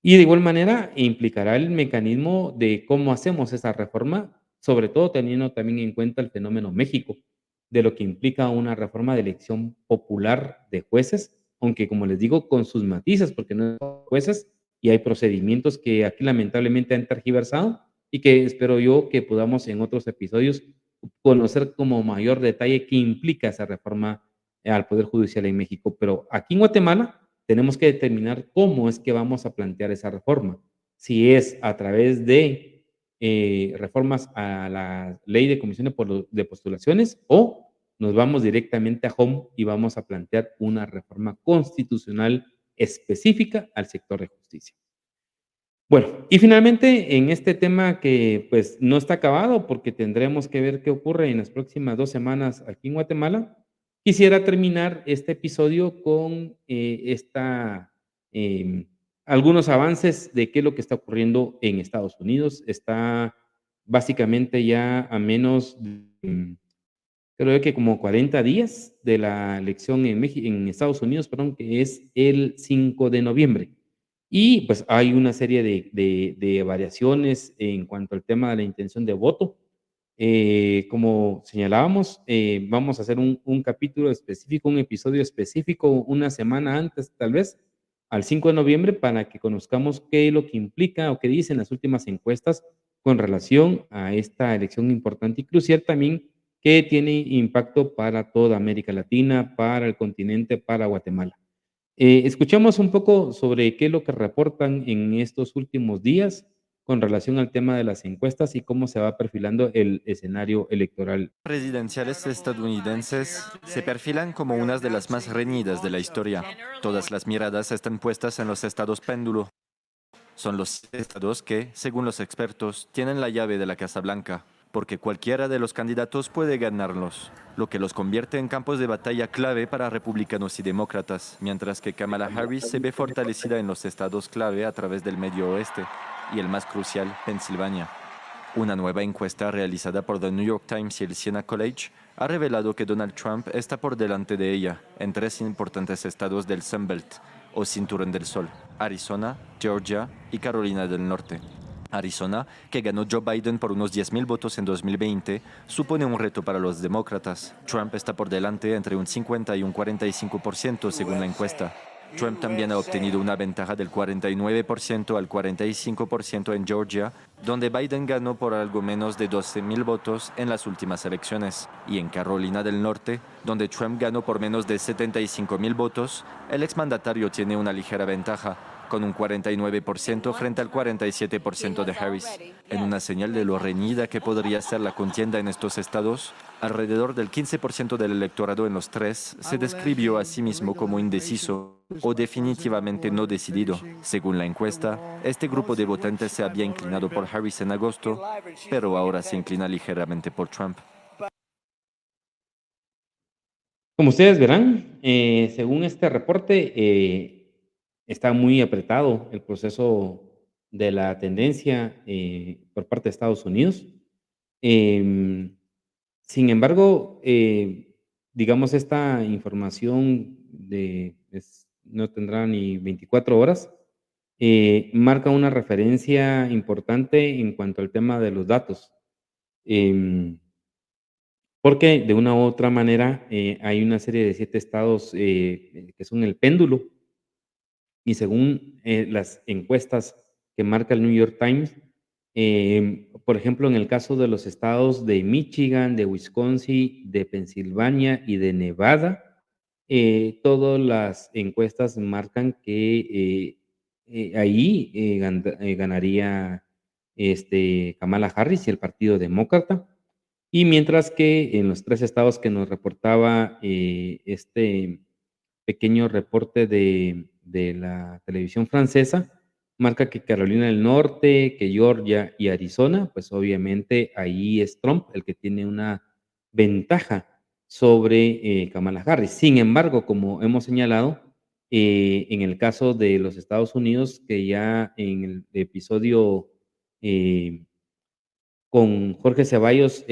Y de igual manera implicará el mecanismo de cómo hacemos esa reforma, sobre todo teniendo también en cuenta el fenómeno México, de lo que implica una reforma de elección popular de jueces, aunque como les digo, con sus matices, porque no son jueces y hay procedimientos que aquí lamentablemente han tergiversado y que espero yo que podamos en otros episodios conocer como mayor detalle qué implica esa reforma al Poder Judicial en México. Pero aquí en Guatemala tenemos que determinar cómo es que vamos a plantear esa reforma. Si es a través de reformas a la ley de comisiones de postulaciones o nos vamos directamente a home y vamos a plantear una reforma constitucional específica al sector de justicia. Bueno, y finalmente en este tema que pues no está acabado porque tendremos que ver qué ocurre en las próximas 2 semanas aquí en Guatemala, quisiera terminar este episodio con em, algunos avances de qué es lo que está ocurriendo en Estados Unidos. Está básicamente ya a menos, creo que como 40 días de la elección en Estados Unidos, perdón, que es el 5 de noviembre. Y pues hay una serie de variaciones en cuanto al tema de la intención de voto. Como señalábamos, vamos a hacer un capítulo específico, un episodio específico, una semana antes, tal vez, al 5 de noviembre, para que conozcamos qué es lo que implica o qué dicen las últimas encuestas con relación a esta elección importante y crucial también, que tiene impacto para toda América Latina, para el continente, para Guatemala. Escuchamos un poco sobre qué es lo que reportan en estos últimos días con relación al tema de las encuestas y cómo se va perfilando el escenario electoral. Presidenciales estadounidenses se perfilan como unas de las más reñidas de la historia. Todas las miradas están puestas en los estados péndulo. Son los estados que, según los expertos, tienen la llave de la Casa Blanca, porque cualquiera de los candidatos puede ganarlos, lo que los convierte en campos de batalla clave para republicanos y demócratas, mientras que Kamala Harris se ve fortalecida en los estados clave a través del Medio Oeste y el más crucial, Pensilvania. Una nueva encuesta realizada por The New York Times y el Siena College ha revelado que Donald Trump está por delante de ella en 3 importantes estados del Sun Belt, o Cinturón del Sol: Arizona, Georgia y Carolina del Norte. Arizona, que ganó Joe Biden por unos 10,000 votos en 2020, supone un reto para los demócratas. Trump está por delante entre un 50 y un 45% según la encuesta. Trump también ha obtenido una ventaja del 49% al 45% en Georgia, donde Biden ganó por algo menos de 12,000 votos en las últimas elecciones. Y en Carolina del Norte, donde Trump ganó por menos de 75,000 votos, el exmandatario tiene una ligera ventaja, con un 49% frente al 47% de Harris. En una señal de lo reñida que podría ser la contienda en estos estados, alrededor del 15% del electorado en los 3 se describió a sí mismo como indeciso o definitivamente no decidido. Según la encuesta, este grupo de votantes se había inclinado por Harris en agosto, pero ahora se inclina ligeramente por Trump. Como ustedes verán, según este reporte, está muy apretado el proceso de la tendencia por parte de Estados Unidos. Sin embargo, digamos, esta información no tendrá ni 24 horas, marca una referencia importante en cuanto al tema de los datos. Porque de una u otra manera hay una serie de 7 estados que son el péndulo y según las encuestas que marca el New York Times. Por ejemplo, en el caso de los estados de Michigan, de Wisconsin, de Pensilvania y de Nevada, todas las encuestas marcan que ahí ganaría Kamala Harris y el Partido Demócrata. Y mientras que en los 3 estados que nos reportaba este pequeño reporte de la televisión francesa, marca que Carolina del Norte, que Georgia y Arizona, pues obviamente ahí es Trump el que tiene una ventaja sobre Kamala Harris. Sin embargo, como hemos señalado, en el caso de los Estados Unidos, que ya en el episodio con Jorge Ceballos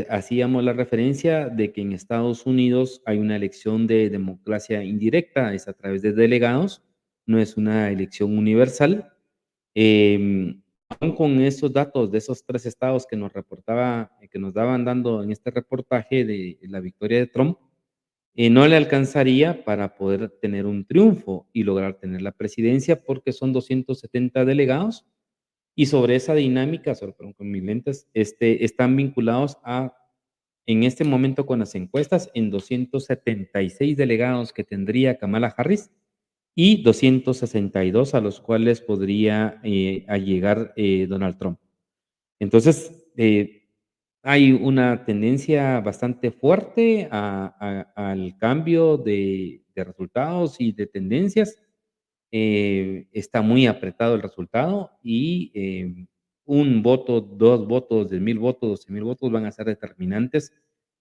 hacíamos la referencia de que en Estados Unidos hay una elección de democracia indirecta, es a través de delegados, no es una elección universal. Aún con esos datos de esos 3 estados que nos reportaba, que nos daban dando en este reportaje de la victoria de Trump, no le alcanzaría para poder tener un triunfo y lograr tener la presidencia porque son 270 delegados y sobre esa dinámica, perdón, con mis lentes, están vinculados en este momento con las encuestas, en 276 delegados que tendría Kamala Harris y 262 a los cuales podría llegar Donald Trump. Entonces, hay una tendencia bastante fuerte al cambio de resultados y de tendencias. Está muy apretado el resultado y 1 voto, 2 votos, 10,000 votos, 12,000 votos van a ser determinantes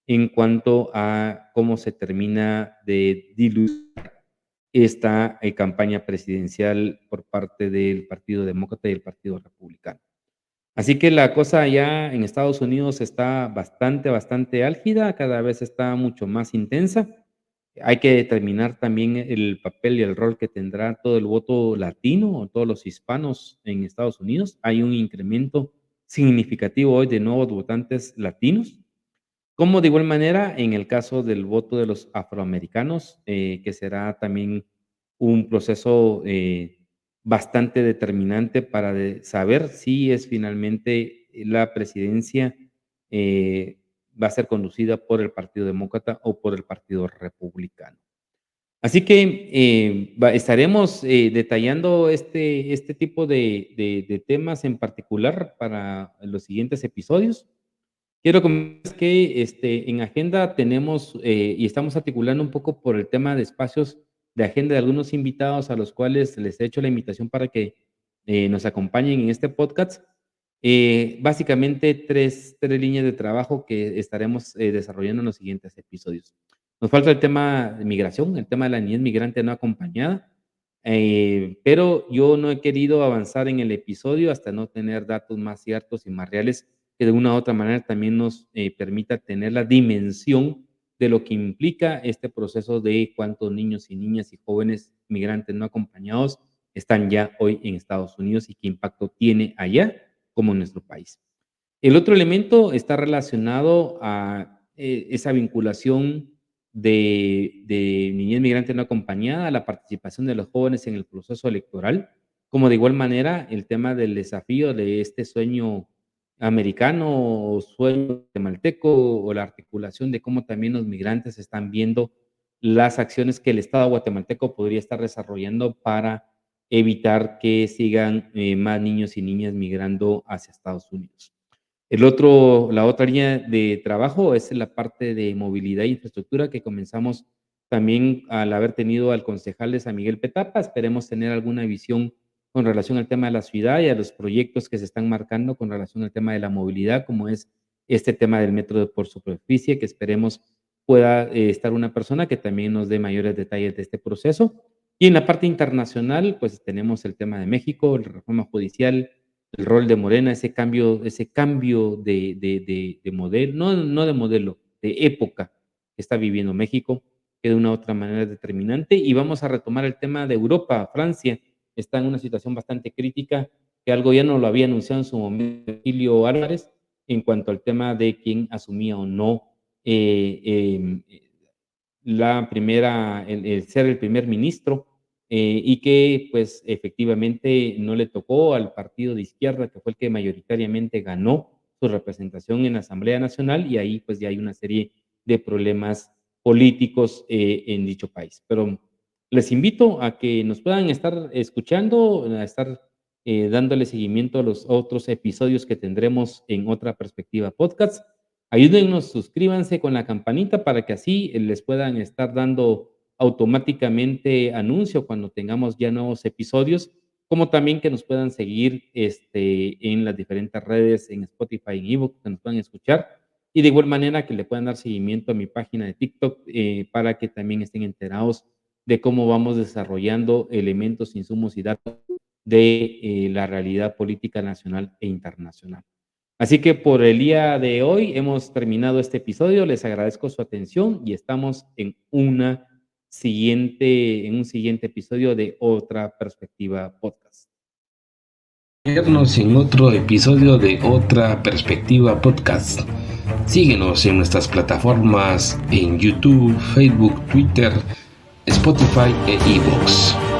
en cuanto a cómo se termina de diluir esta campaña presidencial por parte del Partido Demócrata y el Partido Republicano. Así que la cosa ya en Estados Unidos está bastante álgida, cada vez está mucho más intensa. Hay que determinar también el papel y el rol que tendrá todo el voto latino o todos los hispanos en Estados Unidos. Hay un incremento significativo hoy de nuevos votantes latinos, como de igual manera en el caso del voto de los afroamericanos, que será también un proceso bastante determinante para saber si es finalmente la presidencia va a ser conducida por el Partido Demócrata o por el Partido Republicano. Así que estaremos detallando este tipo de temas en particular para los siguientes episodios. Quiero comentar que en agenda tenemos y estamos articulando un poco por el tema de espacios de agenda de algunos invitados a los cuales les he hecho la invitación para que nos acompañen en este podcast. Básicamente tres líneas de trabajo que estaremos desarrollando en los siguientes episodios. Nos falta el tema de migración, el tema de la niñez migrante no acompañada, pero yo no he querido avanzar en el episodio hasta no tener datos más ciertos y más reales que de una u otra manera también nos permita tener la dimensión de lo que implica este proceso de cuántos niños y niñas y jóvenes migrantes no acompañados están ya hoy en Estados Unidos y qué impacto tiene allá como en nuestro país. El otro elemento está relacionado a esa vinculación de niñez migrante no acompañada, a la participación de los jóvenes en el proceso electoral, como de igual manera el tema del desafío de este sueño americano o sueño guatemalteco o la articulación de cómo también los migrantes están viendo las acciones que el Estado guatemalteco podría estar desarrollando para evitar que sigan más niños y niñas migrando hacia Estados Unidos. La otra línea de trabajo es la parte de movilidad e infraestructura que comenzamos también al haber tenido al concejal de San Miguel Petapa. Esperemos tener alguna visión con relación al tema de la ciudad y a los proyectos que se están marcando con relación al tema de la movilidad, como es este tema del metro por superficie, que esperemos pueda estar una persona que también nos dé mayores detalles de este proceso. Y en la parte internacional, pues tenemos el tema de México, la reforma judicial, el rol de Morena, ese cambio de modelo, no de modelo, de época que está viviendo México, que de una u otra manera es determinante. Y vamos a retomar el tema de Europa. Francia está en una situación bastante crítica, que algo ya no lo había anunciado en su momento Emilio Álvarez, en cuanto al tema de quién asumía o no el ser el primer ministro y que pues efectivamente no le tocó al partido de izquierda, que fue el que mayoritariamente ganó su representación en la Asamblea Nacional, y ahí pues ya hay una serie de problemas políticos en dicho país. Pero les invito a que nos puedan estar escuchando, a estar dándole seguimiento a los otros episodios que tendremos en Otra Perspectiva Podcast. Ayúdennos, suscríbanse con la campanita para que así les puedan estar dando automáticamente anuncio cuando tengamos ya nuevos episodios, como también que nos puedan seguir en las diferentes redes, en Spotify, en eBooks, que nos puedan escuchar, y de igual manera que le puedan dar seguimiento a mi página de TikTok para que también estén enterados de cómo vamos desarrollando elementos, insumos y datos de la realidad política nacional e internacional. Así que por el día de hoy hemos terminado este episodio. Les agradezco su atención y estamos en un siguiente episodio de Otra Perspectiva Podcast. Vernos en otro episodio de Otra Perspectiva Podcast. Síguenos en nuestras plataformas en YouTube, Facebook, Twitter, Spotify e iVoox.